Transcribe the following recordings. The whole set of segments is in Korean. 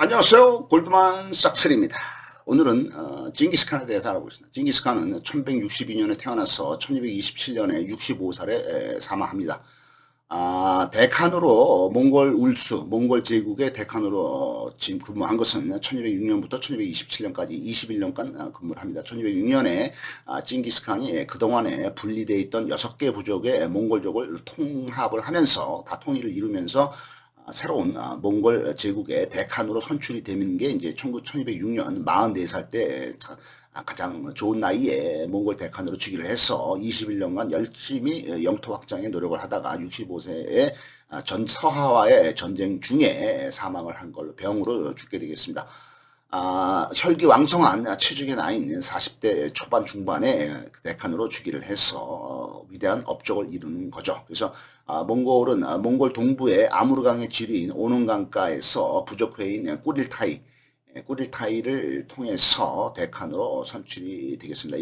안녕하세요. 골드만 삭스리입니다. 오늘은 징기스칸에 대해서 알아보겠습니다. 징기스칸은 1162년에 태어나서 1227년에 65살에 사망합니다. 데칸으로 몽골 울수, 몽골 제국의 데칸으로 지금 근무한 것은 1206년부터 1227년까지 21년간 근무를 합니다. 1206년에 징기스칸이 그동안에 분리되어 있던 6개 부족의 몽골족을 통합을 하면서 다 통일을 이루면서 새로운 몽골 제국의 대칸으로 선출이 되는 게 이제 1206년 44살 때 가장 좋은 나이에 몽골 대칸으로 즉위를 해서 21년간 열심히 영토 확장에 노력을 하다가 65세에 전 서하와의 전쟁 중에 사망을 한 걸로 병으로 죽게 되겠습니다. 혈기왕성한 체중의 나이는 40대 초반 중반에 대칸으로 즉위를 해서 위대한 업적을 이루는 거죠. 그래서 몽골은 몽골 동부의 아무르강의 지류인 오논강가에서 부족회인 꾸릴타이를 통해서 대칸으로 선출이 되겠습니다.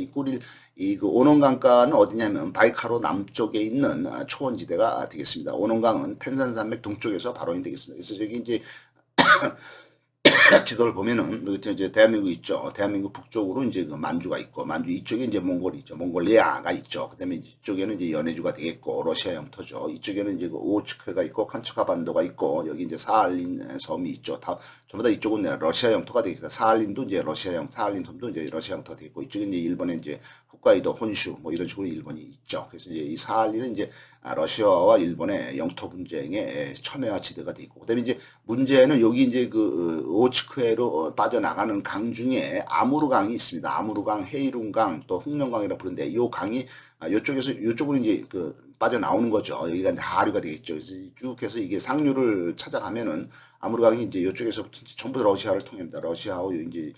그 오논강가는 어디냐면 바이카로 남쪽에 있는 초원지대가 되겠습니다. 오논강은 텐산산맥 동쪽에서 발원이 되겠습니다. 그래서 저기 이제 지도를 보면은 이제 대한민국 있죠. 대한민국 북쪽으로 이제 그 만주가 있고 만주 이쪽에 이제 몽골이 있죠. 몽골리아가 있죠. 그다음에 이쪽에는 이제 연해주가 되겠고 러시아 영토죠. 이쪽에는 이제 그 오츠크가 있고 칸츠카 반도가 있고 여기 이제 사할린 섬이 있죠. 다 전부 다 이쪽은 러시아 영토가 되겠습니다. 사할린도 이제 사할린 섬도 이제 러시아 영토가 되겠고 이쪽에 이제 일본에 이제 홋카이도, 혼슈 뭐 이런 식으로 일본이 있죠. 그래서 이제 이 사할린은 이제 러시아와 일본의 영토 분쟁의 첨예화 지대가 되어 있고 그다음에 이제 문제는 여기 이제 그 오츠크해로 빠져나가는 강 중에 아무르강이 있습니다. 아무르강, 헤이룬강, 또 흑령강이라 부르는데 이 강이 요쪽으로 이제 그 빠져나오는 거죠. 여기가 이제 하류가 되겠죠. 그래서 쭉 해서 이게 상류를 찾아가면은 아무르강이 이제 이쪽에서부터 전부 러시아를 통합니다. 러시아하고 이제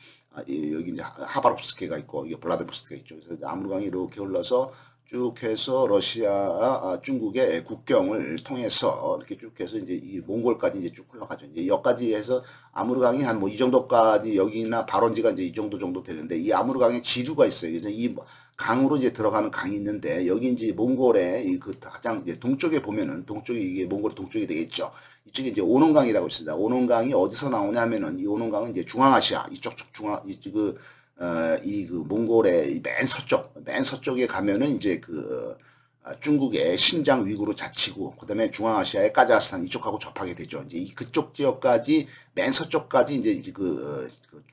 여기 이제 하바롭스크가 있고 이게 블라디보스토크가 있죠. 그래서 아무르강이 이렇게 흘러서 쭉 해서 러시아, 중국의 국경을 통해서 이렇게 쭉 해서 이제 이 몽골까지 이제 쭉 흘러가죠. 이제 여기까지 해서 아무르강이 한 뭐 이 정도까지 여기나 발원지가 이제 이 정도 되는데 이 아무르강에 지류가 있어요. 그래서 이 강으로 이제 들어가는 강이 있는데 여기 이제 몽골의 그 가장 이제 동쪽에 보면은 동쪽이 이게 몽골 동쪽이 되겠죠. 이쪽에 이제 오논강이라고 있습니다. 오논강이 어디서 나오냐면은 이 오논강은 이제 중앙아시아 이쪽 이 그 몽골의 맨 서쪽에 가면은 이제 그 중국의 신장 위구르 자치구, 그다음에 중앙아시아의 카자흐스탄 이쪽하고 접하게 되죠. 이제 그쪽 지역까지 맨 서쪽까지 이제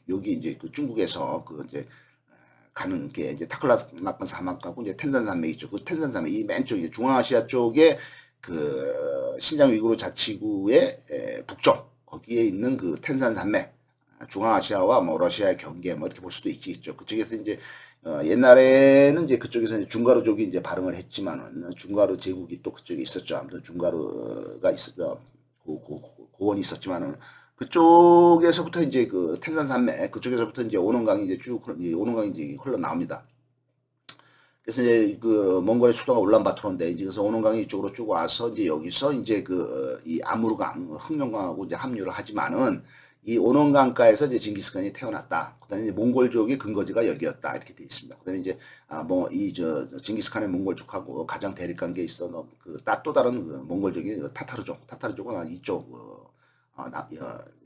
여기 이제 그 중국에서 그 이제 가는 게 이제 타클라마칸 사막하고 이제 텐산산맥 있죠. 그 텐산산맥 이 맨쪽 이제 중앙아시아 쪽에 그 신장 위구르 자치구의 북쪽 거기에 있는 그 텐산산맥 중앙아시아와 뭐 러시아의 경계 뭐 이렇게 볼 수도 있죠. 그쪽에서 이제 옛날에는 이제 그쪽에서 이제 중가루족이 이제 발흥을 했지만은 중가루 제국이 또 그쪽에 있었죠. 아무튼 중가루가 있었죠. 고원이 있었지만은 그쪽에서부터 이제 그 텐산산맥 그쪽에서부터 이제 오논강이 이제 오논강이 이제 흘러 나옵니다. 그래서 이제 그 몽골의 수도가 울란바토르인데 이제 그래서 오논강이 이쪽으로 쭉 와서 이제 여기서 이제 그 이 아무르강 흑룡강하고 이제 합류를 하지만은 이 오논강가에서 이제 징기스칸이 태어났다. 그다음에 이제 몽골족의 근거지가 여기였다 이렇게 되어 있습니다. 그다음에 이제 뭐 이 징기스칸의 몽골족하고 가장 대립 관계에 있어 또 다른 그 몽골족이 타타르족은 이쪽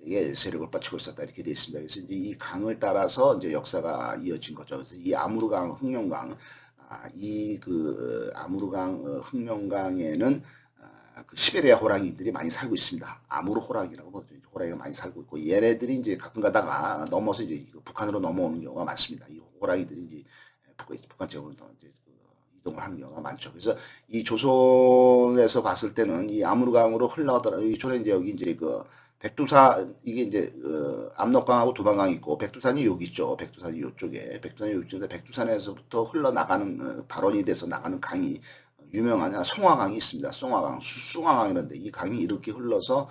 예, 세력을 뻗치고 있었다 이렇게 되어 있습니다. 그래서 이제 이 강을 따라서 이제 역사가 이어진 거죠. 그래서 이 아무르강, 흑룡강, 이 그 아무르강, 흑룡강에는 그 시베리아 호랑이들이 많이 살고 있습니다. 아무르 호랑이라고 그러죠. 호랑이가 많이 살고 있고 얘네들이 이제 가끔 가다가 넘어서 이제 북한으로 넘어오는 경우가 많습니다. 이 호랑이들이 이제 북한 지역으로 이제 이동을 하는 경우가 많죠. 그래서 이 조선에서 봤을 때는 이 아무르강으로 흘러가더라. 이 조선에 이제 여기 이제 그 백두산 이게 이제 압록강하고 두만강이 있고 백두산이 여기 있죠. 백두산이 이쪽에 백두산에서부터 흘러나가는 발원이 돼서 나가는 강이 유명한 송화강이 있습니다. 숭화강이라는데 이 강이 이렇게 흘러서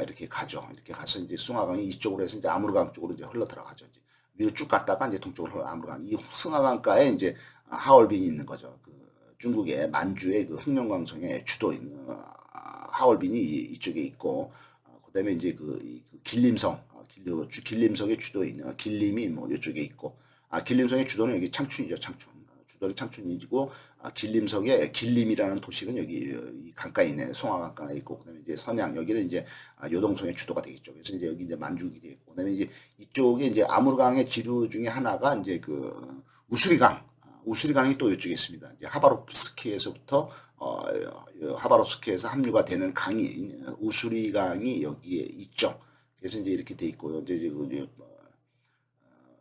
이렇게 가죠. 이렇게 가서 이제 숭화강이 이쪽으로 해서 이제 아무르강 쪽으로 이제 흘러 들어가죠. 이제 위로 쭉 갔다가 이제 동쪽으로 흘러 아무르강. 이 숭화강가에 이제 하얼빈이 있는 거죠. 그 중국의 만주의 그 흑룡강성의 주도인 하얼빈이 이쪽에 있고 그다음에 이제 그 길림성 길림성의 주도인 길림이 뭐 이쪽에 있고 길림성의 주도는 여기 창춘이죠. 창춘. 수도는 창춘이고 길림성의 길림이라는 도시는 여기 이 강가에 있네. 송화 강가에 있고 그다음에 이제 선양 여기는 이제 요동성의 주도가 되겠죠. 그래서 이제 여기 이제 만주국이 되겠고 그다음에 이제 이쪽에 이제 아무르강의 지류 중에 하나가 이제 그 우수리강. 우수리강이 또 이쪽에 있습니다. 이제 하바롭스키에서부터 하바롭스키에서 합류가 되는 강인 우수리강이 여기에 있죠. 그래서 이제 이렇게 돼 있고요. 이제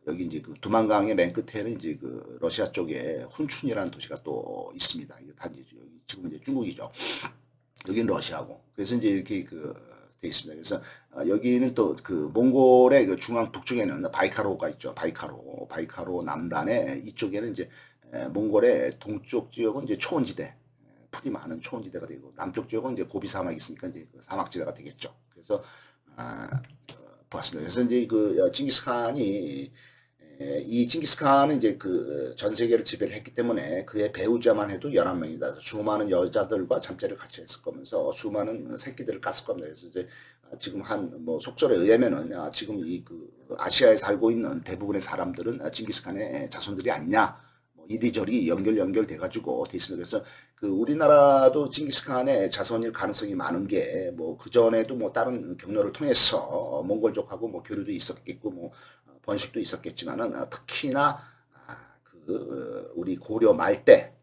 여기 이제 그 두만강의 맨 끝에는 이제 그 러시아 쪽에 훈춘이라는 도시가 또 있습니다. 이게 다 이제 지금 이제 중국이죠. 여기는 러시아고. 그래서 이제 이렇게 그 돼 있습니다. 그래서 여기는 또 그 몽골의 그 중앙 북쪽에는 바이카로가 있죠. 바이카로 남단에 이쪽에는 이제 몽골의 동쪽 지역은 이제 초원지대, 풀이 많은 초원지대가 되고 남쪽 지역은 이제 고비 사막이 있으니까 이제 그 사막지대가 되겠죠. 그래서 보았습니다. 그래서 이제 그 징기스칸이 이 징기스칸은 이제 그 전 세계를 지배를 했기 때문에 그의 배우자만 해도 11명이다. 수많은 여자들과 잠자리를 같이 했을 거면서 수많은 새끼들을 깠을 겁니다. 그래서 이제 지금 한 뭐 속설에 의하면은 지금 이 그 아시아에 살고 있는 대부분의 사람들은 징기스칸의 자손들이 아니냐. 뭐 이리저리 연결돼 가지고 돼 있습니다. 그래서 그 우리나라도 징기스칸의 자손일 가능성이 많은 게 뭐 그전에도 뭐 다른 경로를 통해서 몽골족하고 뭐 교류도 있었겠고 뭐 번식도 있었겠지만은 특히나 그 우리 고려 말때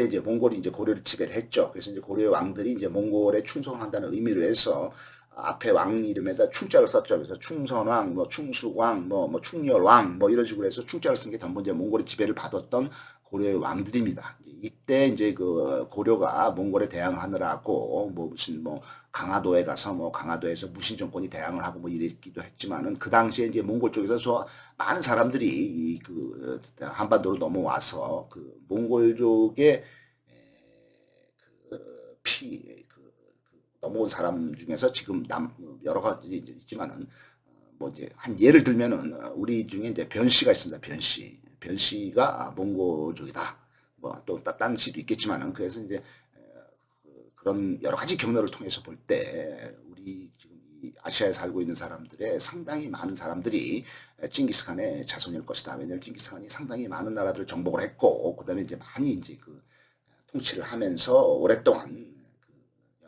이제 몽골이 이제 고려를 지배를 했죠. 그래서 이제 고려 왕들이 이제 몽골에 충성한다는 의미로 해서 앞에 왕 이름에다 충자를 썼죠. 그래서 충선왕, 뭐 충숙왕, 뭐 충렬왕, 뭐 이런 식으로 해서 충자를 쓴 게 전부 이제 몽골의 지배를 받았던 고려의 왕들입니다. 이때 이제 그 고려가 몽골에 대항하느라고 뭐 무슨 뭐 강화도에 가서 뭐 강화도에서 무신 정권이 대항을 하고 뭐 이랬기도 했지만은 그 당시에 이제 몽골 쪽에서 많은 사람들이 이 그 한반도로 넘어와서 그 몽골족의 넘어온 사람 중에서 지금 여러 가지 있지만은 뭐 이제 한 예를 들면은 우리 중에 이제 변씨가 있습니다. 변씨가 몽골족이다. 뭐 또 딴 씨도 있겠지만은 그래서 이제 그런 여러 가지 경로를 통해서 볼 때 우리 지금 이 아시아에 살고 있는 사람들의 상당히 많은 사람들이 징기스칸의 자손일 것이다. 왜냐하면 징기스칸이 상당히 많은 나라들을 정복을 했고 그다음에 이제 많이 이제 그 통치를 하면서 오랫동안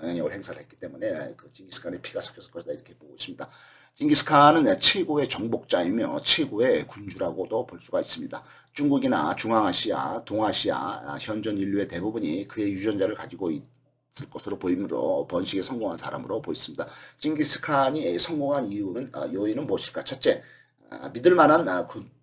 영향력을 행사를 했기 때문에 그 징기스칸의 피가 섞였을 것이다 이렇게 보고 있습니다. 징기스칸은 최고의 정복자이며 최고의 군주라고도 볼 수가 있습니다. 중국이나 중앙아시아, 동아시아 현존 인류의 대부분이 그의 유전자를 가지고 있을 것으로 보이므로 번식에 성공한 사람으로 보였습니다. 징기스칸이 성공한 요인은 무엇일까? 첫째, 믿을 만한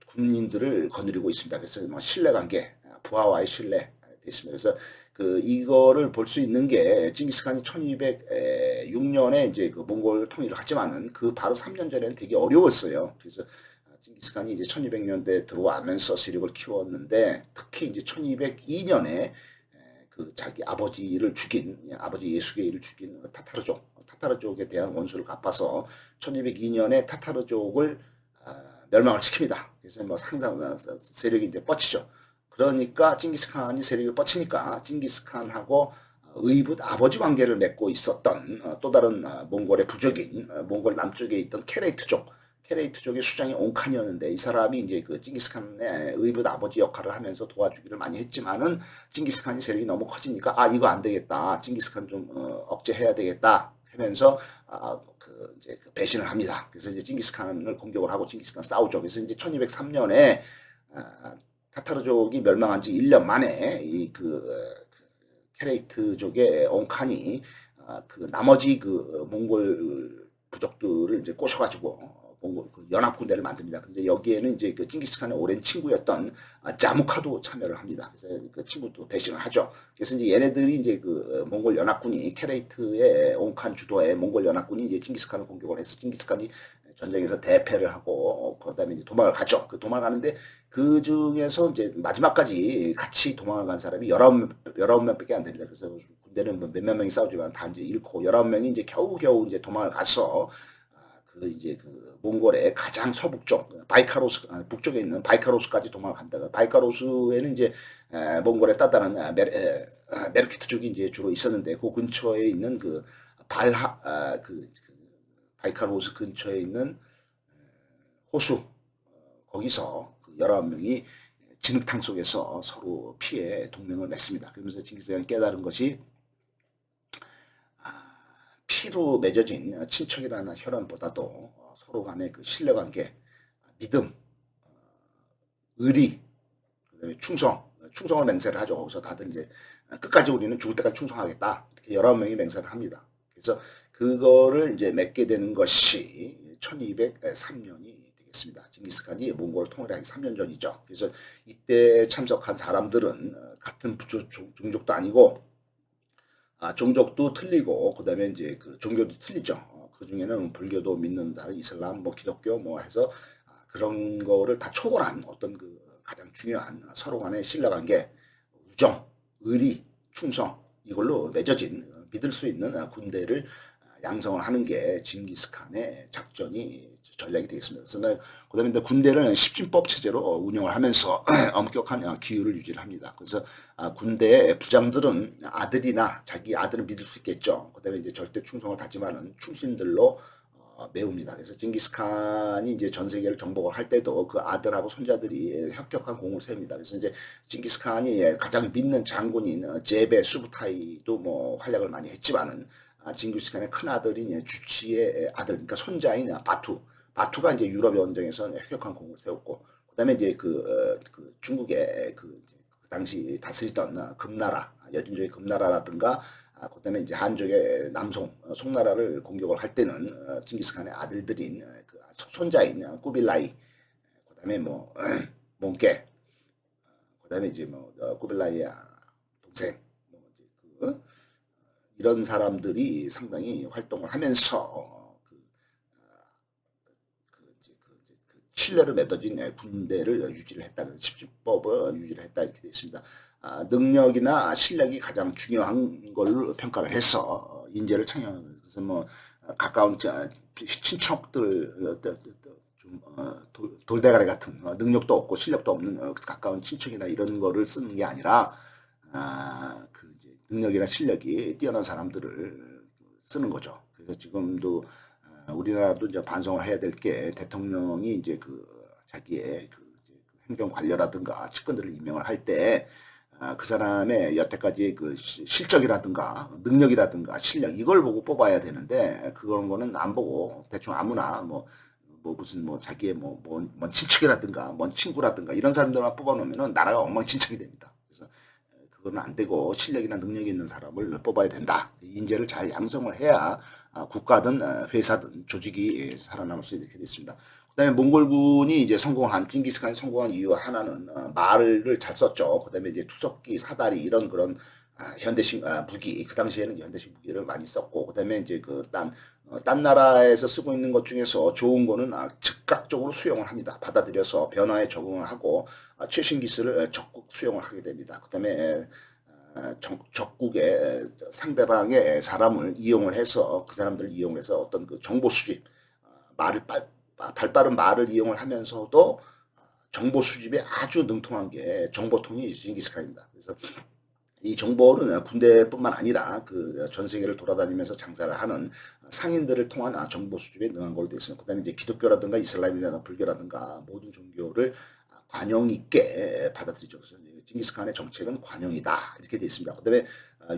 군인들을 거느리고 있습니다. 그래서 뭐 신뢰관계, 부하와의 신뢰 있습니다. 그래서 그 이거를 볼 수 있는 게 징기스칸이 1206년에 이제 그 몽골 통일을 하지만은 그 바로 3년 전에는 되게 어려웠어요. 그래서 징기스칸이 이제 1200년대 들어와면서 세력을 키웠는데 특히 이제 1202년에 그 자기 아버지를 죽인 아버지 예수게이를 죽인 타타르족에 대한 원수를 갚아서 1202년에 타타르족을 멸망을 시킵니다. 그래서 뭐 상상 세력이 이제 뻗치죠. 그러니까 징기스칸이 세력을 뻗치니까 징기스칸하고 의붓 아버지 관계를 맺고 있었던 또 다른 몽골의 부족인 몽골 남쪽에 있던 케레이트족의 수장이 옹칸이었는데 이 사람이 이제 그 징기스칸의 의붓 아버지 역할을 하면서 도와주기를 많이 했지만은 징기스칸이 세력이 너무 커지니까 이거 안 되겠다. 징기스칸 좀 억제해야 되겠다. 하면서 이제 그 배신을 합니다. 그래서 이제 징기스칸을 공격을 하고 징기스칸 싸우죠. 그래서 이제 1203년에 타타르족이 멸망한 지 1년 만에 케레이트족의 옹칸이 그 나머지 그 몽골 부족들을 이제 꼬셔가지고 몽골 그 연합군대를 만듭니다. 근데 여기에는 이제 그 징기스칸의 오랜 친구였던 자무카도 참여를 합니다. 그래서 그 친구도 배신을 하죠. 그래서 이제 얘네들이 이제 그 몽골 연합군이 케레이트의 옹칸 주도의 몽골 연합군이 이제 징기스칸을 공격을 해서 징기스칸이 전쟁에서 대패를 하고 그다음에 이제 도망을 가죠. 그 도망가는데 그 중에서 이제 마지막까지 같이 도망을 간 사람이 19명밖에 안 됩니다. 그래서 군대는 뭐 몇몇 명이 싸우지만 다 이제 잃고 19명이 이제 겨우겨우 이제 도망을 가서 그 이제 그 몽골의 가장 서북쪽 바이카로스 북쪽에 있는 바이카로스까지 도망을 갑니다. 바이카로스에는 이제 몽골의 따다란 메르키트족이 이제 주로 있었는데 그 근처에 있는 그 바이카로스 근처에 있는 호수 거기서 그 19명이 진흙탕 속에서 서로 피해 동맹을 맺습니다. 그러면서 징기스칸이 깨달은 것이 피로 맺어진 친척이라는 혈연보다도 서로 간의 그 신뢰관계, 믿음, 의리, 그다음에 충성을 맹세를 하죠. 거기서 다들 이제 끝까지 우리는 죽을 때까지 충성하겠다. 이렇게 19명이 맹세를 합니다. 그래서 그거를 이제 맺게 되는 것이 1203년이 되겠습니다. 징기스칸이 몽골을 통일하기 3년 전이죠. 그래서 이때 참석한 사람들은 같은 종족도 아니고 종족도 틀리고 그다음에 이제 그 종교도 틀리죠. 그 중에는 불교도 믿는 사람, 이슬람, 뭐 기독교 뭐 해서 그런 거를 다 초월한 어떤 그 가장 중요한 서로 간의 신뢰관계, 우정, 의리, 충성 이걸로 맺어진 믿을 수 있는 군대를 양성을 하는 게 징기스칸의 작전이 전략이 되겠습니다. 그래서 그다음에 군대를 십진법 체제로 운영을 하면서 엄격한 기율을 유지를 합니다. 그래서 군대의 부장들은 아들이나 자기 아들은 믿을 수 있겠죠. 그다음에 이제 절대 충성을 다짐하는 충신들로 메웁니다. 그래서 징기스칸이 이제 전 세계를 정복을 할 때도 그 아들하고 손자들이 혁혁한 공을 세웁니다. 그래서 이제 징기스칸이 가장 믿는 장군인 제베 수부타이도 뭐 활약을 많이 했지만은 징기스칸의 큰 아들인 주치의 아들, 그러니까 손자인 바투가 이제 유럽 연정에서 혁혁한 공을 세웠고, 그다음에 이제 그 중국의 그 당시 다스리던 금나라, 여진족의 금나라라든가 그다음에 이제 한족의 남송, 송나라를 공격을 할 때는 징기스칸의 아들들인 그 손자인 꾸빌라이, 그다음에 뭐 몽케, 그다음에 이제 뭐 꾸빌라이의 동생, 뭐 이제 이런 사람들이 상당히 활동을 하면서 신뢰를 맺어진 군대를 유지를 했다. 십진법을 유지를 했다 이렇게 되어 있습니다. 능력이나 실력이 가장 중요한 걸로 평가를 해서 인재를 창녕. 그래서 뭐 가까운 친척들 좀 돌대가리 같은 능력도 없고 실력도 없는 가까운 친척이나 이런 거를 쓰는 게 아니라 그 이제 능력이나 실력이 뛰어난 사람들을 쓰는 거죠. 그래서 지금도 우리나라도 이제 반성을 해야 될 게 대통령이 이제 그 자기의 그 행정 관료라든가 측근들을 임명을 할 때 그 사람의 여태까지 그 실적이라든가 능력이라든가 실력 이걸 보고 뽑아야 되는데 그런 거는 안 보고 대충 아무나 뭐 무슨 뭐 자기의 먼 친척이라든가 먼 친구라든가 이런 사람들만 뽑아놓으면은 나라가 엉망진창이 됩니다. 그래서 그거는 안 되고 실력이나 능력이 있는 사람을 뽑아야 된다. 인재를 잘 양성을 해야 국가든 회사든 조직이 살아남을 수 있게 됐습니다. 그다음에 몽골군이 이제 징기스칸이 성공한 이유 하나는 말을 잘 썼죠. 그다음에 이제 투석기, 사다리 이런 그런 현대식 무기 그 당시에는 현대식 무기를 많이 썼고 그다음에 이제 딴 나라에서 쓰고 있는 것 중에서 좋은 거는 즉각적으로 수용을 합니다. 받아들여서 변화에 적응을 하고 최신 기술을 적극 수용을 하게 됩니다. 그다음에 적국의 상대방의 사람을 이용을 해서 그 사람들을 이용해서 어떤 그 정보 수집, 발빠른 말을 이용을 하면서도 정보 수집에 아주 능통한 게 정보통이 징기스칸입니다. 그래서 이 정보는 군대뿐만 아니라 그 전 세계를 돌아다니면서 장사를 하는 상인들을 통한 정보 수집에 능한 걸로 되어 있습니다. 그다음에 이제 기독교라든가 이슬람이라든가 불교라든가 모든 종교를 관용 있게 받아들이죠. 그래서 징기스칸의 정책은 관용이다 이렇게 되어 있습니다. 그다음에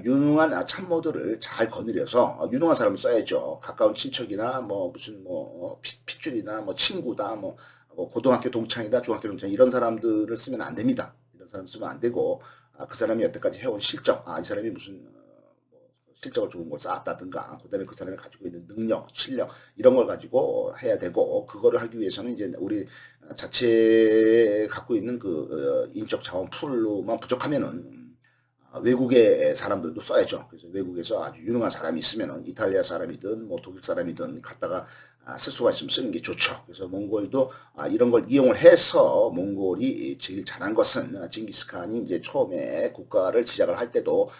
유능한 참모들을 잘 거느려서 유능한 사람을 써야죠. 가까운 친척이나 뭐 무슨 뭐 핏줄이나 뭐 친구다 뭐 고등학교 동창이다 중학교 동창 이런 사람들을 쓰면 안 됩니다. 이런 사람 쓰면 안 되고 그 사람이 여태까지 해온 실적, 이 사람이 무슨 실적을 좋은 걸 쌓았다든가, 그다음에 그 사람이 가지고 있는 능력, 실력 이런 걸 가지고 해야 되고 그거를 하기 위해서는 이제 우리 자체 갖고 있는 그 인적 자원 풀로만 부족하면은 외국의 사람들도 써야죠. 그래서 외국에서 아주 유능한 사람이 있으면은 이탈리아 사람이든 뭐 독일 사람이든 갖다가 쓸 수가 있으면 쓰는 게 좋죠. 그래서 몽골도 이런 걸 이용을 해서 몽골이 제일 잘한 것은 징기스칸이 이제 처음에 국가를 시작을 할 때도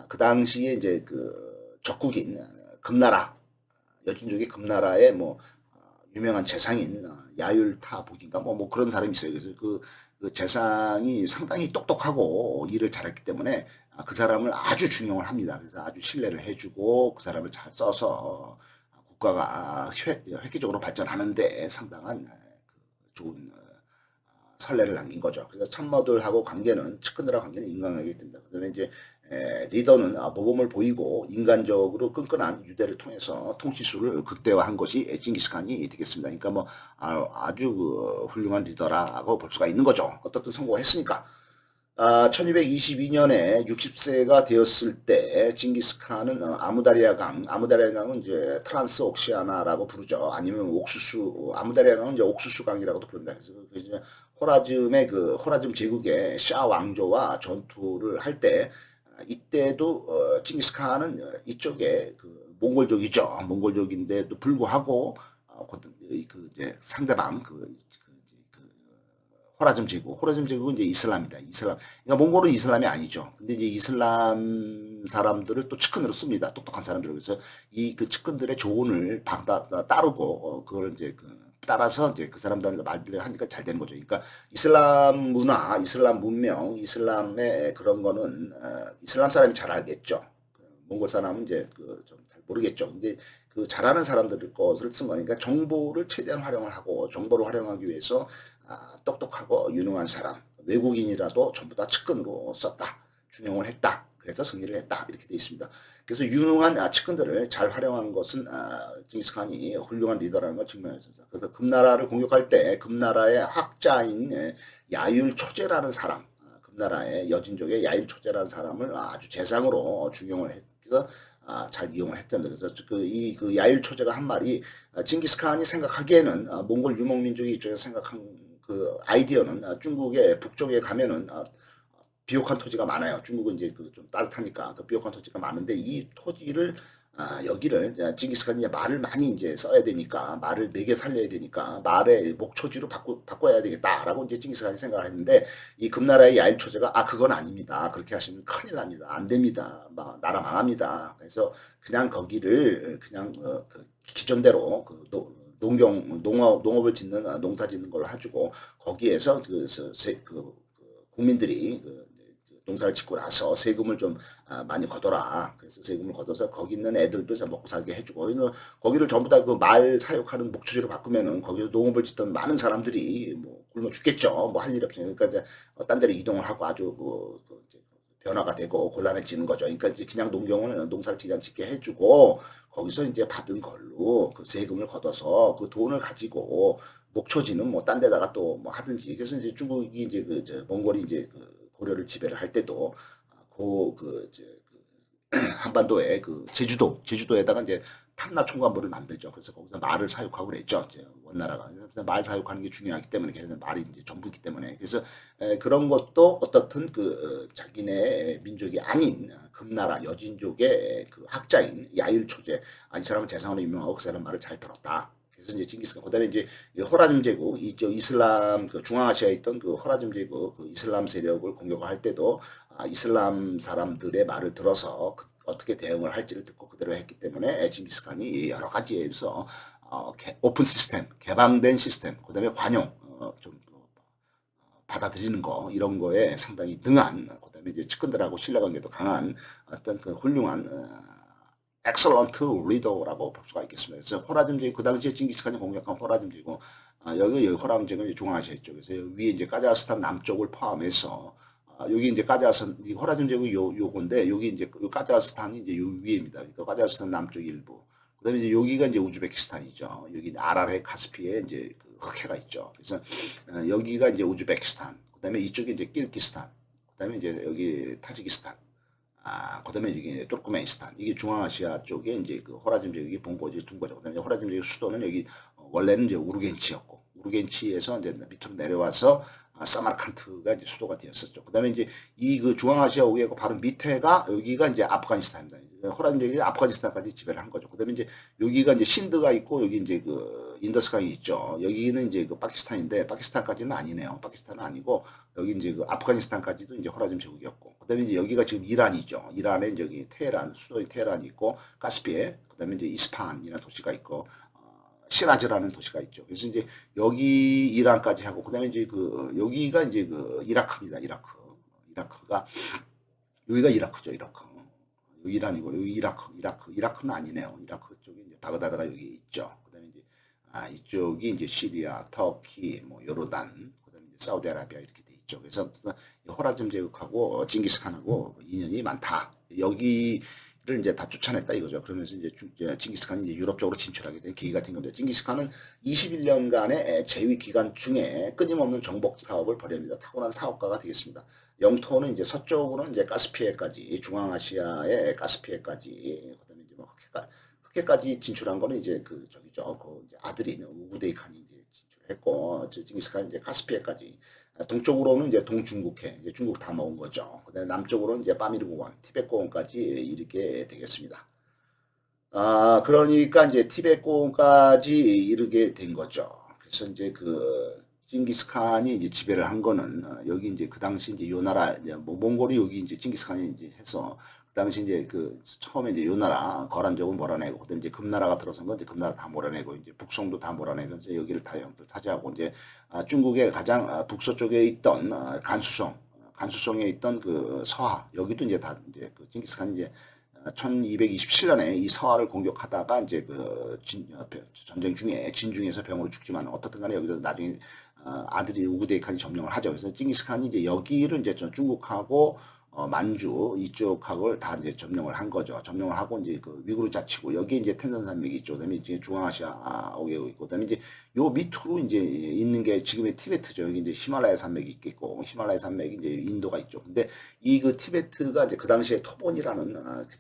그 당시에 이제 그 적국인 금나라 여진족의 금나라의 뭐 유명한 재상인 야율타복인가 뭐 그런 사람이 있어요. 그래서 그 재상이 상당히 똑똑하고 일을 잘했기 때문에 그 사람을 아주 중용을 합니다. 그래서 아주 신뢰를 해주고 그 사람을 잘 써서 국가가 획기적으로 발전하는데 상당한 좋은 선례를 남긴 거죠. 그래서 참모들하고 관계는 측근들하고 관계는 인간관계이기 때문에 그다음에 이제 리더는 모범을 보이고 인간적으로 끈끈한 유대를 통해서 통치수를 극대화한 것이 징기스칸이 되겠습니다. 그러니까 뭐 아주 훌륭한 리더라고 볼 수가 있는 거죠. 어떻든 성공했으니까. 1222년에 60세가 되었을 때 징기스칸은 아무다리아 강은 이제 트란스 옥시아나라고 부르죠. 아니면 아무다리아 강은 이제 옥수수 강이라고도 부릅니다. 그래서 이제 호라즘 제국의 샤 왕조와 전투를 할 때 이때도 징기스칸은 이쪽에 그 몽골족이죠. 몽골족인데도 불구하고 그 이제 상대방 호라즘 제국은 이제 이슬람이다. 그러니까 몽골은 이슬람이 아니죠. 근데 이제 이슬람 사람들을 또 측근으로 씁니다. 똑똑한 사람들. 그래서 이 그 측근들의 조언을 따르고, 그걸 이제 따라서 이제 그 사람들 말들을 하니까 잘 되는 거죠. 그러니까 이슬람 문화, 이슬람 문명, 이슬람의 그런 거는, 이슬람 사람이 잘 알겠죠. 몽골 사람은 이제 좀 잘 모르겠죠. 근데 그 잘하는 사람들 것을 쓴 거니까 정보를 최대한 활용을 하고 정보를 활용하기 위해서 똑똑하고 유능한 사람, 외국인이라도 전부 다 측근으로 썼다. 중용을 했다. 그래서 승리를 했다. 이렇게 되어 있습니다. 그래서 유능한 측근들을 잘 활용한 것은 징기스칸이 훌륭한 리더라는 걸 증명했습니다. 그래서 금나라를 공격할 때 금나라의 학자인 야율초제라는 사람, 금나라의 여진족의 야율초제라는 사람을 아주 재상으로 중용을 해서 잘 이용을 했답니다. 그래서 그 야율 초제가 한 말이 징기스칸이 생각하기에는 몽골 유목민족이 이쪽에서 생각한 그 아이디어는 중국의 북쪽에 가면은 비옥한 토지가 많아요. 중국은 이제 좀 따뜻하니까 그 비옥한 토지가 많은데 이 토지를 여기를 징기스칸이 이제 말을 많이 이제 써야 되니까 말을 매개 살려야 되니까 말의 목초지로 바꿔야 되겠다라고 이제 징기스칸이 생각을 했는데 이 금나라의 야일 초제가 그건 아닙니다. 그렇게 하시면 큰일 납니다. 안 됩니다. 나라 망합니다. 그래서 그냥 거기를 그냥 그 기존대로 농업을 짓는 농사 짓는 걸로 해주고 거기에서 국민들이 농사를 짓고 나서 세금을 좀 많이 걷어라. 그래서 세금을 걷어서 거기 있는 애들도 먹고 살게 해주고 거기를 전부 다 그 말 사육하는 목초지로 바꾸면은 거기서 농업을 짓던 많은 사람들이 뭐 굶어 죽겠죠. 뭐 할 일 없으니까 그러니까 이제 딴 데로 이동을 하고 아주 이제 변화가 되고 곤란해지는 거죠. 그러니까 이제 그냥 농사를 그냥 짓게 해주고 거기서 이제 받은 걸로 그 세금을 걷어서 그 돈을 가지고 목초지는 뭐 딴 데다가 또 뭐 하든지 그래서 이제 중국이 이제 몽골이 이제 고려를 지배를 할 때도 한반도에 제주도에다가 이제 탐라 총관부를 만들죠. 그래서 거기서 말을 사육하고 그랬죠. 이제 원나라가 그래서 말 사육하는 게 중요하기 때문에 걔네는 말이 이제 전부기 때문에 그래서 그런 것도 어떻든 자기네 민족이 아닌 금나라 여진족의 그 학자인 야일초제 이 사람은 재상으로 유명하고 그 사람 말을 잘 들었다. 그래서 이제 징기스칸 그다음에 이제 호라즘 제국 이슬람 중앙아시아에 있던 그 호라즘 제국 이슬람 세력을 공격할 때도 이슬람 사람들의 말을 들어서 어떻게 대응을 할지를 듣고 그대로 했기 때문에 징기스칸이 여러 가지에서 오픈 시스템, 개방된 시스템, 그다음에 관용 좀 받아들이는 거 이런 거에 상당히 능한 그다음에 이제 측근들하고 신뢰관계도 강한 어떤 훌륭한 엑설런트 리더라고 볼 수가 있겠습니다. 그래서 호라즘 제국 그 당시에 징기스칸이 공격한 호라즘 제국 여기 호라즘 제국은 중앙아시아 쪽에서 위에 이제 카자흐스탄 남쪽을 포함해서 여기 이제 이 호라즘 제국 요건데 여기 이제 카자흐스탄이 이제 요 위에입니다. 그러니까 카자흐스탄 남쪽 일부. 그다음에 이제 여기가 이제 우즈베키스탄이죠. 여기 아랄해 카스피에 이제 흑해가 있죠. 그래서 여기가 이제 우즈베키스탄. 그다음에 이쪽에 이제 키르기스탄. 그다음에 이제 여기 타지키스탄. 그다음에 이게 투르크메니스탄. 이게 중앙아시아 쪽에 이제 호라즘 제국이 본거지 둔 거죠. 그다음에 호라즘 제국 수도는 여기 원래는 이제 우르겐치였고 우르겐치에서 이제 밑으로 내려와서 사마르칸트가 이제 수도가 되었었죠. 그다음에 이제 중앙아시아 오게 바로 밑에가 여기가 이제 아프가니스탄입니다. 호라즘 제국이 아프가니스탄까지 지배를 한 거죠. 그다음에 이제 여기가 이제 신드가 있고 여기 이제 인더스강이 있죠. 여기는 이제 파키스탄인데 파키스탄까지는 아니네요. 파키스탄은 아니고 여기 이제 아프가니스탄까지도 이제 호라즘 제국이었고 그다음에 이제 여기가 지금 이란이죠. 이란에 이제 여기 수도인 테헤란이 있고 카스피에 그다음에 이제 이스파한이라는 도시가 있고 시라즈라는 도시가 있죠. 그래서 이제 여기 이란까지 하고 그다음에 이제 여기가 이제 이라크입니다. 이라크가 여기가 이라크죠. 이라크. 여기 이란이고 여기 이라크는 아니네요. 이라크 쪽에 이제 바그다드가 여기 있죠. 그다음에 이제 이쪽이 이제 시리아, 터키, 뭐 요르단, 그다음에 사우디아라비아 이렇게 돼 있죠. 그래서 호라즘 제국하고 징기스칸하고 인연이 많다. 여기를 이제 다 쫓아냈다 이거죠. 그러면서 이제 징기스칸이 이제 유럽 쪽으로 진출하게 된 계기가 된 겁니다. 징기스칸은 21년간의 재위 기간 중에 끊임없는 정복 사업을 벌입니다. 타고난 사업가가 되겠습니다. 영토는 이제 서쪽으로는 이제 카스피해까지, 중앙아시아의 카스피해까지, 그다음에 이제 뭐 흑해까지 진출한 거는 이제 그 저기죠. 그 이제 아들인 우구데이 칸이 이제 진출했고, 징기스칸이 이제 카스피해까지. 동쪽으로는 이제 동중국해, 이제 중국 다 먹은 거죠. 그다음에 남쪽으로는 이제 파미르고원, 티벳고원까지 이르게 되겠습니다. 그러니까 이제 티벳고원까지 이르게 된 거죠. 그래서 이제 그 징기스칸이 이제 지배를 한 거는 여기 이제 그 당시 이제 요 나라 이제 뭐 몽골이 여기 이제 징기스칸이 이제 해서 그 당시 이제 그 처음에 이제 요 나라 거란족을 몰아내고 그다음에 이제 금나라가 들어선 건 이제 금나라 다 몰아내고 이제 북송도 다 몰아내고 이제 여기를 다 차지하고 이제 중국의 가장 북서쪽에 있던 간수성에 있던 그 서하 여기도 이제 다 이제 그 징기스칸이 이제 1227년에 이 서하를 공격하다가 이제 그 전쟁 중에 진중에서 병으로 죽지만 어떻든 간에 여기서 나중에 아들이 우구데이 칸이 점령을 하죠. 그래서 징기스칸이 이제 여기를 이제 중국하고 만주 이쪽하고를 다 이제 점령을 한 거죠. 점령을 하고 이제 그 위구르 자치구 여기 이제 텐산산맥이 있죠. 그다음에 이제 중앙아시아 오게 있고 그다음에 이제 요 밑으로 이제 있는 게 지금의 티베트죠. 여기 이제 히말라야 산맥이 있겠고 히말라야 산맥이 이제 인도가 있죠. 근데 이 그 티베트가 이제 그 당시에 토본이라는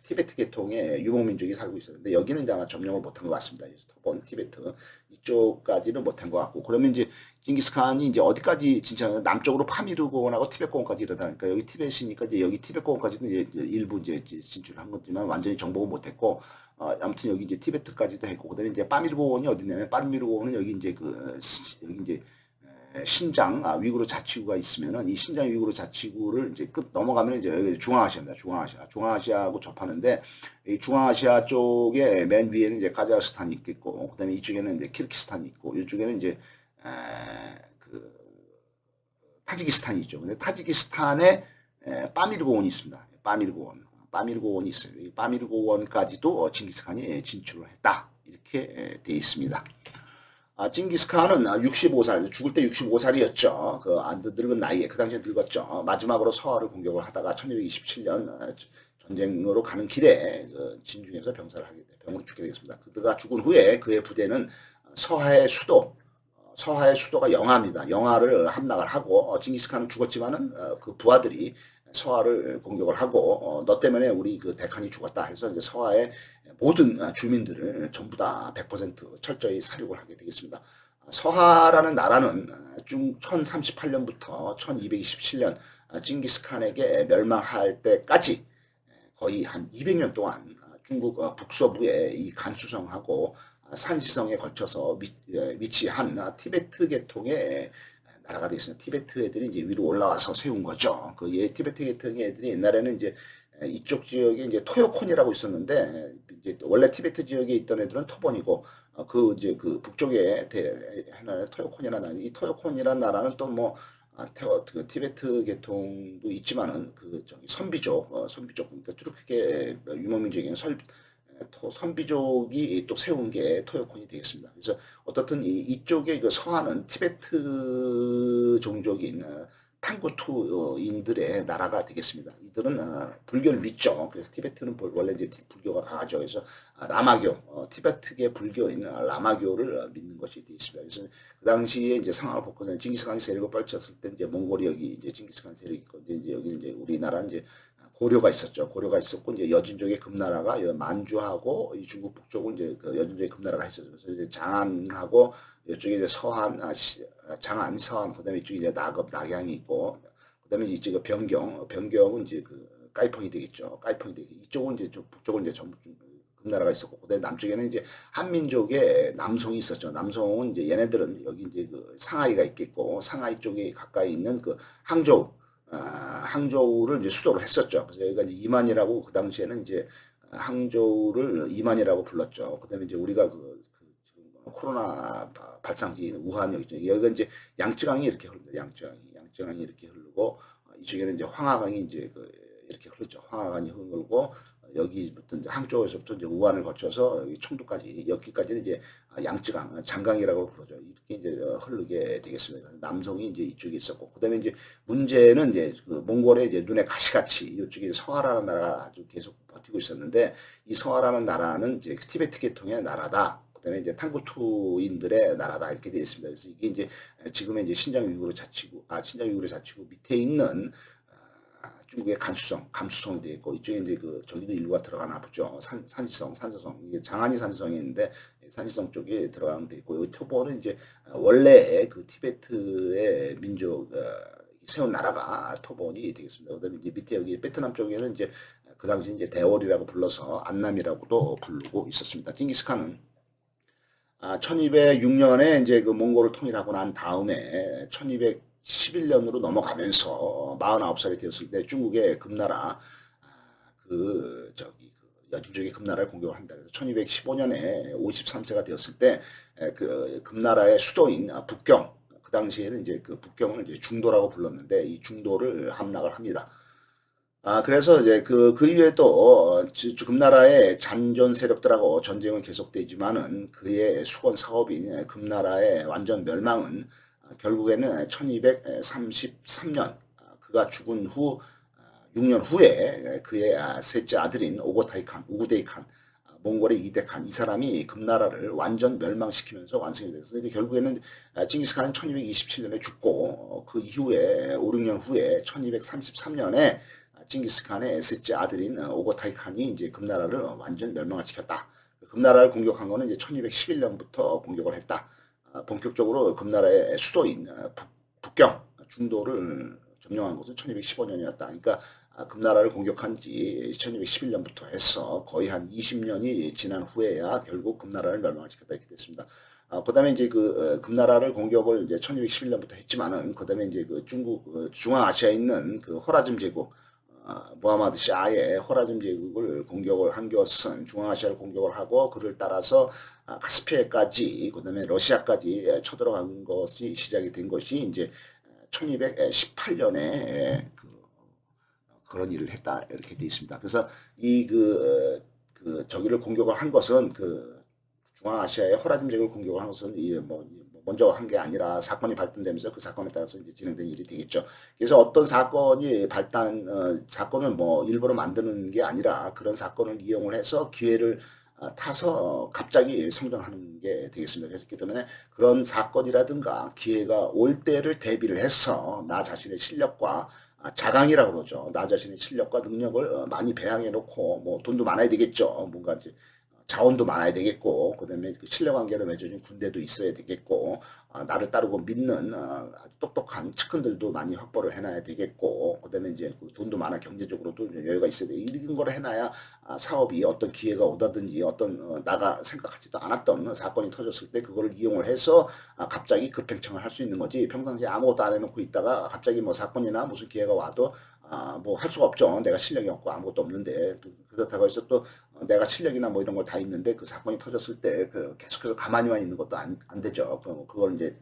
티베트 계통의 유목민족이 살고 있었는데 여기는 이제 아마 점령을 못한 것 같습니다. 토본 티베트 이쪽까지는 못한 것 같고 그러면 이제 징기스칸이 이제 어디까지 진짜 남쪽으로 파미르고원하고 티벳고원까지 이러다니까 여기 티벳이니까 이제 여기 티벳고원까지도 이제 일부 이제 진출한 거지만 완전히 정복은 못했고 아무튼 여기 이제 티베트까지도 했고 그다음에 이제 파미르고원이 어디냐면 파미르고원은 여기 이제 여기 이제 신장 위구르 자치구가 있으면은 이 신장 위구르 자치구를 이제 끝 넘어가면 이제 여기 중앙아시아입니다. 중앙아시아하고 접하는데 이 중앙아시아 쪽에 맨 위에는 이제 카자흐스탄이 있겠고 그다음에 이쪽에는 이제 키르기스탄이 있고 이쪽에는 이제 그 타지키스탄이 있죠. 근데 타지키스탄에 파미르고원이 있습니다. 파미르고원이 있어요. 이 파미르고원까지도 징기스칸이 진출을 했다. 이렇게 돼 있습니다. 징기스칸은 65살, 죽을 때 65살이었죠. 늙은 나이에, 그 당시에 늙었죠. 마지막으로 서하를 공격을 하다가 1227년 전쟁으로 가는 길에 진중에서 병으로 죽게 되겠습니다. 그가 죽은 후에 그의 부대는 서하의 수도가 영하입니다. 영하를 함락을 하고 징기스칸은 죽었지만은 그 부하들이 서하를 공격을 하고 너 때문에 우리 그 대칸이 죽었다 해서 이제 서하의 모든 주민들을 전부 다 100% 철저히 살육을 하게 되겠습니다. 서하라는 나라는 1038년부터 1227년 징기스칸에게 멸망할 때까지 거의 한 200년 동안 중국 북서부의 이 간수성하고 산시성에 걸쳐서 위치한 티베트 계통의 나라가 되어 있습니다. 티베트 애들이 이제 위로 올라와서 세운 거죠. 티베트 계통의 애들이 옛날에는 이제 이쪽 지역에 이제 토요콘이라고 있었는데 이제 원래 티베트 지역에 있던 애들은 토본이고 이제 그 북쪽에 하나의 토요콘이라는 나라. 이 토요콘이라는 나라는 또 뭐 그 티베트 계통도 있지만은 선비족 그러니까 뚜르크계 유목민족인 선비족이 또 세운 게 토요콘이 되겠습니다. 그래서 어떻든 이쪽에 그 서하는 티베트 종족인 탕구투인들의 나라가 되겠습니다. 이들은 불교를 믿죠. 그래서 티베트는 원래 이제 불교가 강하죠. 그래서 라마교, 티베트계 불교인 라마교를 믿는 것이 되어 있습니다. 그래서 그 당시에 이제 상황을 보거든요. 징기스칸이 세력을 펼쳤을 때 이제 몽골이 여기 이제 징기스칸 세력이 있고 이제 여기 이제 우리나라 이제 고려가 있었죠. 고려가 있었고 이제 여진족의 금나라가 만주하고 이 중국 북쪽은 이제 그 여진족의 금나라가 있었죠. 그래서 이제 장안하고 이쪽에 이제 장안, 서한, 그다음에 이쪽에 이제 낙양이 있고, 그다음에 이제 변경은 이제 까이펑이 되겠죠. 이쪽은 이제 북쪽은 이제 전부 금나라가 있었고, 그다음에 남쪽에는 이제 한민족의 남송이 있었죠. 남송은 이제 얘네들은 여기 이제 상하이가 있겠고, 상하이 쪽에 가까이 있는 항저우를 이제 수도로 했었죠. 그래서 여기가 이제 이만이라고 그 당시에는 이제 항저우를 이만이라고 불렀죠. 그다음에 이제 우리가 코로나 발상지인 우한 여기가 이제 양쯔강이 이렇게 흐릅니다. 양쯔강이 이렇게 흐르고 이쪽에는 이제 황하강이 이제 이렇게 흐르죠. 황하강이 흐르고 여기부터 이제 항저우에서부터 이제 우한을 거쳐서 여기 청두까지 여기까지는 이제 양쯔강, 장강이라고 부르죠. 이렇게 이제 흐르게 되겠습니다. 남성이 이제 이쪽에 있었고, 그다음에 이제 문제는 이제 그 몽골의 이제 눈에 가시같이 이쪽에 서하라는 나라가 아주 계속 버티고 있었는데, 이 서하라는 나라는 이제 티베트 계통의 나라다. 그다음에 이제 탕구투인들의 나라다 이렇게 되어 있습니다. 그래서 이게 이제 지금의 이제 신장 위구르 자치구 밑에 있는 중국의 감수성이 되어 있고, 이쪽에 이제 그 저기도 인류가 들어가나 보죠. 산서성, 이게 장안이 산서성이 있는데 산시성 쪽에 들어가면 돼 있고, 여기 토보는 이제 원래 그 티베트의 민족 세운 나라가 토본이 되겠습니다. 그다음에 이제 밑에 여기 베트남 쪽에는 이제 그 당시 이제 대월이라고 불러서 안남이라고도 부르고 있었습니다. 징기스칸은 1206년에 이제 그 몽골을 통일하고 난 다음에 1211년으로 넘어가면서 49살이 되었을 때 중국의 금나라 여진족의 금나라를 공격을 합니다. 그래서 1215년에 53세가 되었을 때 그 금나라의 수도인 북경, 그 당시에는 이제 그 북경을 이제 중도라고 불렀는데 이 중도를 함락을 합니다. 그래서 이제 그 이후에 또 금나라의 잔존 세력들하고 전쟁은 계속되지만은 그의 수건 사업인 금나라의 완전 멸망은 결국에는 1233년 그가 죽은 후 6년 후에 그의 셋째 아들인 우구데이칸, 몽골의 이대칸, 이 사람이 금나라를 완전 멸망시키면서 완성이 됐어요. 결국에는 징기스칸은 1227년에 죽고 그 이후에 5, 6년 후에 1233년에 징기스칸의 셋째 아들인 오고타이칸이 이제 금나라를 완전 멸망을 시켰다. 금나라를 공격한 거는 이제 1211년부터 공격을 했다. 본격적으로 금나라의 수도인 북경 중도를 점령한 것은 1215년이었다. 그러니까 금나라를 공격한 지 1211년부터 해서 거의 한 20년이 지난 후에야 결국 금나라를 멸망시켰다 이렇게 됐습니다. 그다음에 이제 그 금나라를 공격을 이제 1211년부터 했지만은 그다음에 이제 그 중앙아시아에 있는 그 호라즘 제국 무하마드 샤의 호라즘 제국을 공격을 한 것은 중앙아시아를 공격을 하고 그를 따라서 카스피해까지 그다음에 러시아까지 쳐들어간 것이 시작이 된 것이 이제 1218년에 그런 일을 했다 이렇게 되어 있습니다. 그래서 이 저기를 공격을 한 것은 그 중앙아시아의 호라즘 제국을 공격을 한 것은 먼저 한 게 아니라 사건이 발전되면서 그 사건에 따라서 이제 진행된 일이 되겠죠. 그래서 어떤 사건이 사건을 뭐 일부러 만드는 게 아니라 그런 사건을 이용을 해서 기회를 타서 갑자기 성장하는 게 되겠습니다. 그렇기 때문에 그런 사건이라든가 기회가 올 때를 대비를 해서 나 자신의 실력과 자강이라고 그러죠. 나 자신의 실력과 능력을 많이 배양해 놓고 뭐 돈도 많아야 되겠죠. 뭔가 이제 자원도 많아야 되겠고, 그 다음에 그 신뢰관계를 맺어준 군대도 있어야 되겠고, 나를 따르고 믿는 아주 똑똑한 측근들도 많이 확보를 해놔야 되겠고, 그 다음에 이제 그 돈도 많아 경제적으로도 여유가 있어야 돼. 이런 걸 해놔야 사업이 어떤 기회가 오다든지 어떤 나가 생각하지도 않았던 사건이 터졌을 때 그거를 이용을 해서 갑자기 급행창을 할 수 있는 거지. 평상시에 아무것도 안 해놓고 있다가 갑자기 뭐 사건이나 무슨 기회가 와도 뭐 할 수가 없죠. 내가 실력이 없고 아무것도 없는데. 그렇다고 해서 또 내가 실력이나 뭐 이런 걸 다 있는데 그 사건이 터졌을 때 계속해서 가만히만 있는 것도 안 되죠. 그걸 이제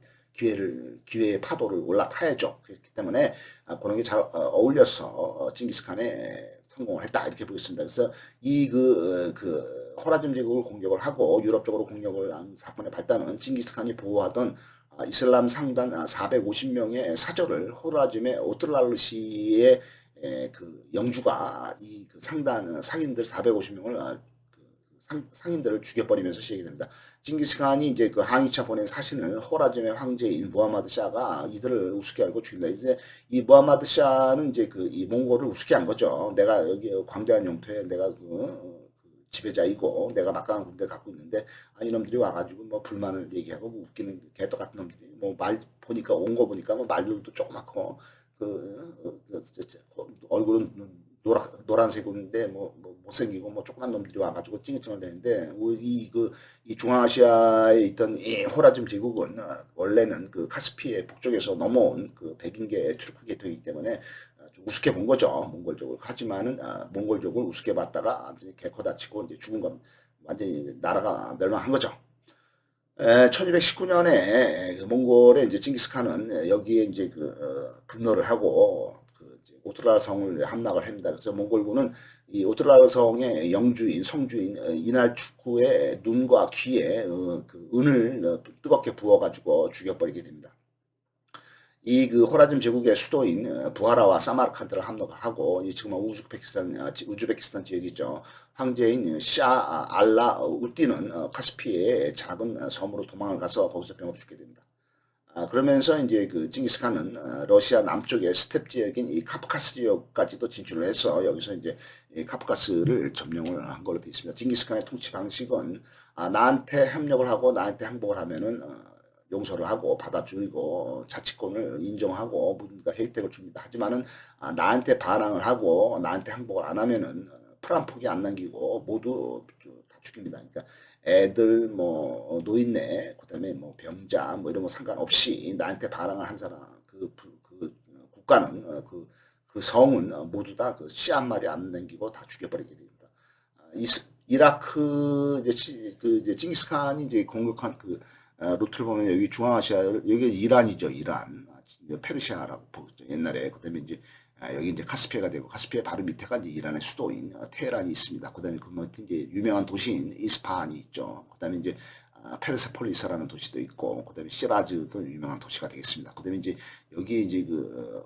기회의 파도를 올라타야죠. 그렇기 때문에 그런 게 잘 어울려서 징기스칸에 성공을 했다 이렇게 보겠습니다. 그래서 호라즘 제국을 공격을 하고 유럽 쪽으로 공격을 한 사건의 발단은 징기스칸이 보호하던 이슬람 상단 450명의 사절을 호라즘의 오틀랄르시의 그 영주가 그 상단 상인들 450명을 상인들을 죽여버리면서 시작이 됩니다. 징기스칸이 이제 그 항이차 보낸 사신을 호라즘의 황제인 무하마드 샤가 이들을 우습게 알고 죽입니다. 이제 이 무하마드 샤는 이제 이 몽골을 우습게 한 거죠. 내가 여기 광대한 영토에 내가 지배자이고 내가 막강한 군대 갖고 있는데 이놈들이 와가지고 뭐 불만을 얘기하고 뭐 웃기는 개떡 같은 놈들이 뭐 말 보니까 온 거 보니까 뭐 말들도 조그맣고 얼굴은 노란색인데 뭐 못생기고 뭐 조그만 놈들이 와가지고 찡찡을 대는데 이 중앙아시아에 있던 이 호라즘 제국은 원래는 그 카스피의 북쪽에서 넘어온 그 백인계 투르크 계통이기 때문에 좀 우습게 본 거죠. 몽골족을. 하지만은 몽골족을 우습게 봤다가 이제 개코 다치고 이제 죽은 건 완전히 나라가 멸망한 거죠. 1219년에 몽골의 이제 징기스칸은 여기에 이제 분노를 하고 오트라 성을 함락을 합니다. 그래서 몽골군은 이 오트라르 성의 영주인, 성주인 이날 축구의 눈과 귀에 그 은을 뜨겁게 부어가지고 죽여버리게 됩니다. 이 그 호라즘 제국의 수도인 부하라와 사마르칸드를 함락하고 지금 우즈베키스탄 지역이죠. 황제인 샤 알라 우띠는 카스피의 작은 섬으로 도망을 가서 거기서 병으로 죽게 됩니다. 그러면서 이제 그 징기스칸은 러시아 남쪽의 스텝 지역인 이 카프카스 지역까지도 진출을 해서 여기서 이제 이 카프카스를 점령을 한 걸로 되어 있습니다. 징기스칸의 통치 방식은 나한테 협력을 하고 나한테 항복을 하면은 용서를 하고 받아주고 자치권을 인정하고 뭔가 혜택을 줍니다. 하지만은 나한테 반항을 하고 나한테 항복을 안 하면은 풀 한 폭이 안 남기고 모두 다 죽입니다. 그러니까 애들 뭐 노인네 그다음에 뭐 병자 뭐 이런 거 상관없이 나한테 반항을 한 사람 그 국가는 그 성은 모두 다 그 씨 한 마리 안 남기고 다 죽여버리게 됩니다. 이라크 그 이제 징기스칸이 이제 공격한 그 루트를 보면 여기 중앙아시아를 여기 이란이죠. 이란 페르시아라고 보죠. 옛날에 그다음에 이제 여기 이제 카스피해가 되고 카스피해 바로 밑에가 이제 이란의 수도인 테헤란이 있습니다. 그다음에 그 밑에 이제 유명한 도시인 이스파한이 있죠. 그다음에 이제 페르세폴리스라는 도시도 있고 그다음에 시라즈도 유명한 도시가 되겠습니다. 그다음에 이제 여기 이제 그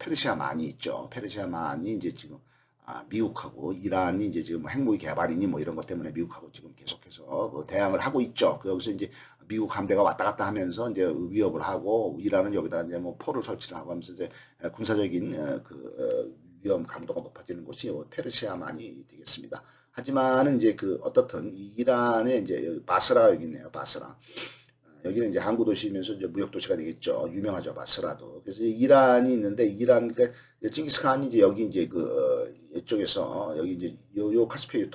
페르시아만이 있죠. 페르시아만이 이제 지금 미국하고 이란이 이제 지금 핵무기 개발이니 뭐 이런 것 때문에 미국하고 지금 계속해서 그 대항을 하고 있죠. 여기서 이제 미국 함대가 왔다 갔다 하면서 이제 위협을 하고 이란은 여기다 이제 뭐 포를 설치를 하고 하면서 이제 군사적인 위험 강도가 높아지는 곳이 페르시아만이 되겠습니다. 하지만은 이제 그 어떻든 이란의 이제 바스라가 여기 있네요. 바스라. 여기는 이제 항구 도시이면서 이제 무역 도시가 되겠죠. 유명하죠, 바스라도. 그래서 이란이 있는데 이란 그러니까 징기스칸이 이제 여기 이제 그 이쪽에서 여기 이제 요 카스피해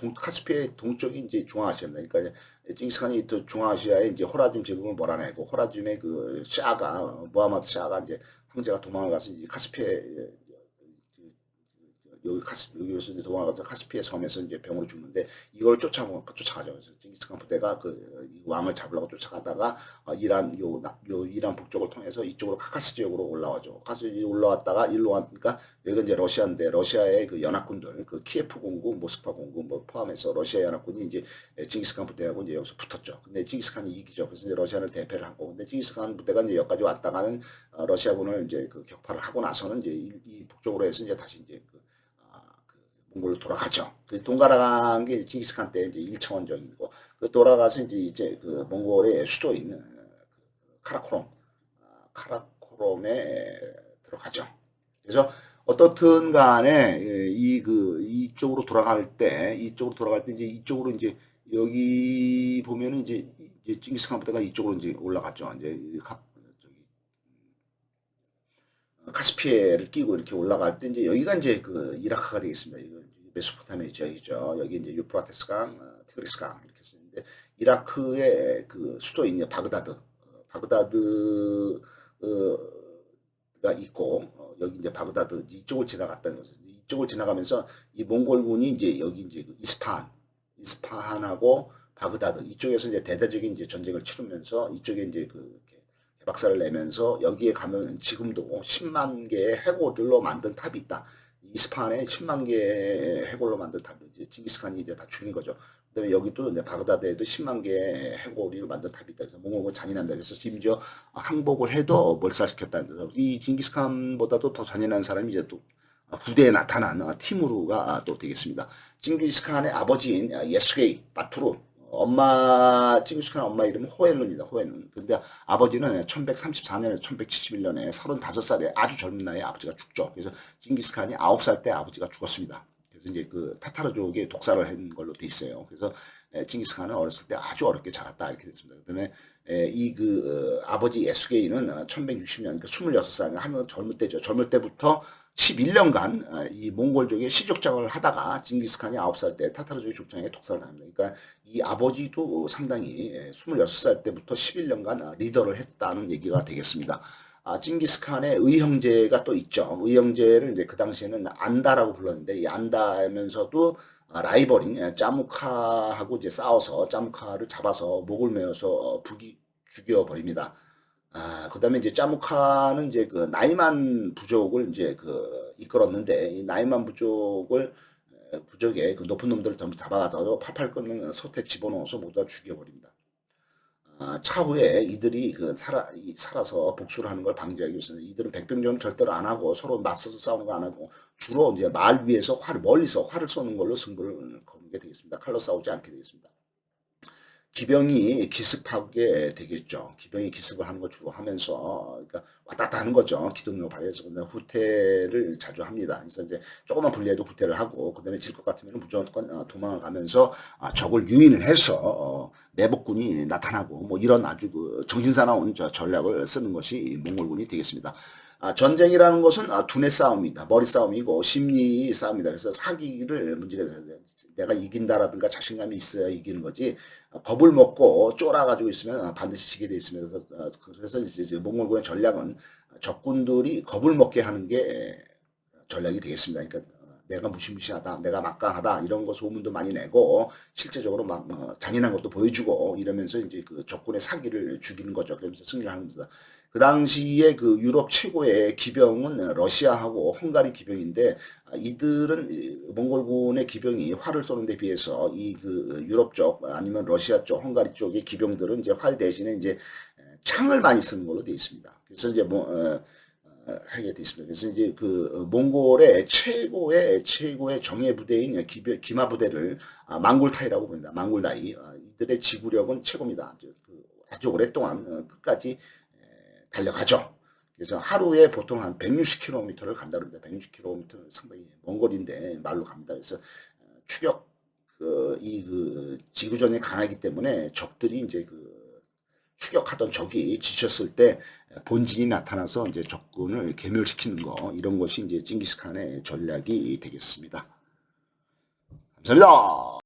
동쪽이 이제 중앙아시아입니다. 그러니까 징기스칸이 또 중앙아시아에 이제 호라즘 제국을 몰아내고 호라즘의 그 샤가 무하마드 샤가 이제 황제가 도망을 가서 이제 카스피해 여기서 이제 도망가서 카스피해 섬에서 이제 병으로 죽는데 이걸 쫓아가죠. 그래서 징기스칸 부대가 그 왕을 잡으려고 쫓아가다가 이란 북쪽을 통해서 이쪽으로 카카스 지역으로 올라와죠. 카카스 지역 올라왔다가 일로 왔으니까 여기가 이제 러시아인데 러시아의 그 연합군들 그 키예프 공군, 모스크바 공군 뭐 포함해서 러시아 연합군이 이제 징기스칸 부대하고 이제 여기서 붙었죠. 근데 징기스칸이 이기죠. 그래서 이제 러시아는 대패를 하고 근데 징기스칸 부대가 이제 여기까지 왔다가는 러시아군을 이제 그 격파를 하고 나서는 이제 이 북쪽으로 해서 이제 다시 이제 몽골로 돌아가죠. 그 동가라간 게 징기스칸 때 이제 1차원적이고 그 돌아가서 이제 그 몽골의 수도인 카라코롬에 들어가죠. 그래서 어떻든 간에 이쪽으로 돌아갈 때 이제 이쪽으로 이제 여기 보면은 이제 징기스칸 부대가 이쪽으로 이제 올라갔죠. 이제 카스피해를 끼고 이렇게 올라갈 때 이제 여기가 이제 그 이라크가 되겠습니다. 이거 메소포타미아 지역이죠. 여기 이제 유프라테스 강, 티그리스 강 이렇게 쓰는데 이라크의 그 수도인 바그다드가 있고 여기 이제 바그다드 이쪽을 지나갔다는 거죠. 이쪽을 지나가면서 이 몽골군이 이제 여기 이제 그 이스파한하고 바그다드 이쪽에서 이제 대대적인 이제 전쟁을 치르면서 이쪽에 이제 그 박살을 내면서 여기에 가면 지금도 10만 개의 해골로 만든 탑이 있다. 이스파한에 10만 개의 해골로 만든 탑, 이제 징기스칸이 이제 다 죽인 거죠. 그다음에 여기도 이제 바그다드에도 10만 개의 해골로 만든 탑이 있다. 그래서 몽골은 잔인한다. 그래서 심지어 항복을 해도 몰살시켰다는 거죠. 이 징기스칸보다도 더 잔인한 사람이 이제 또 부대에 나타난 티무르가 또 되겠습니다. 징기스칸의 아버지인 예스게이 바투르 징기스칸 엄마 이름은 호엘룬입니다. 호엘룬. 근데 아버지는 1134년에 1171년에 35살에 아주 젊은 나이에 아버지가 죽죠. 그래서 징기스칸이 9살 때 아버지가 죽었습니다. 그래서 이제 그 타타르족에 독사를 한 걸로 돼 있어요. 그래서 징기스칸은 어렸을 때 아주 어렵게 자랐다 이렇게 됐습니다. 그다음에 아버지 예수게이는 1160년 그러니까 26살 한 젊을 때죠. 젊을 때부터 11년간 이 몽골족의 시족장을 하다가 징기스칸이 9살 때 타타르족의 족장에 독사를 합니다. 그러니까 이 아버지도 상당히 26살 때부터 11년간 리더를 했다는 얘기가 되겠습니다. 징기스칸의 의형제가 또 있죠. 의형제를 이제 그 당시에는 안다라고 불렀는데 이 안다면서도 라이벌인 짜무카하고 이제 싸워서 짜무카를 잡아서 목을 메어서 죽여버립니다. 그 다음에 이제 짜무카는 이제 그 나이만 부족을 이제 그 이끌었는데 이 나이만 부족을 부적에 그 높은 놈들을 전부 잡아가서 팔팔 끓는 솥에 집어넣어서 모두 다 죽여버립니다. 차후에 이들이 살아서 복수를 하는 걸 방지하기 위해서 이들은 백병전 절대로 안 하고 서로 맞서서 싸우는 거 안 하고 주로 이제 말 위에서 멀리서 활을 쏘는 걸로 승부를 거는 게 되겠습니다. 칼로 싸우지 않게 되겠습니다. 기병이 기습하게 되겠죠. 기병이 기습을 하는 걸 주로 하면서, 그러니까 왔다 갔다 하는 거죠. 기동력을 발휘해서. 근데 후퇴를 자주 합니다. 그래서 이제 조금만 불리해도 후퇴를 하고, 그 다음에 질 것 같으면 무조건 도망을 가면서 적을 유인을 해서 매복군이 나타나고, 뭐 이런 아주 그 정신사나운 전략을 쓰는 것이 몽골군이 되겠습니다. 전쟁이라는 것은 두뇌 싸움이다. 머리 싸움이고 심리 싸움이다. 그래서 사기를 문제가 돼요. 내가 이긴다라든가 자신감이 있어야 이기는 거지. 겁을 먹고 쫄아가지고 있으면 반드시 지게 돼 있으면서 그래서 이제 몽골군의 전략은 적군들이 겁을 먹게 하는 게 전략이 되겠습니다. 그러니까 내가 무시무시하다, 내가 막강하다 이런 거 소문도 많이 내고 실제적으로 막 잔인한 것도 보여주고 이러면서 이제 그 적군의 사기를 죽이는 거죠. 그러면서 승리를 하는 겁니다. 그 당시에 그 유럽 최고의 기병은 러시아하고 헝가리 기병인데 이들은 몽골군의 기병이 활을 쏘는 데 비해서 이 그 유럽 쪽 아니면 러시아 쪽 헝가리 쪽의 기병들은 이제 활 대신에 이제 창을 많이 쓰는 걸로 되어 있습니다. 그래서 이제 하게 되어 있습니다. 그래서 이제 그 몽골의 최고의 정예 부대인 기마 부대를 망굴타이라고 부릅니다. 망굴다이 이들의 지구력은 최고입니다. 아주 오랫동안 끝까지 달려가죠. 그래서 하루에 보통 한 160km를 간다 그럽니다. 160km 상당히 먼 거리인데 말로 갑니다. 그래서 추격 지구전에 강하기 때문에 적들이 이제 추격하던 적이 지쳤을 때 본진이 나타나서 이제 적군을 괴멸시키는 거 이런 것이 이제 징기스칸의 전략이 되겠습니다. 감사합니다.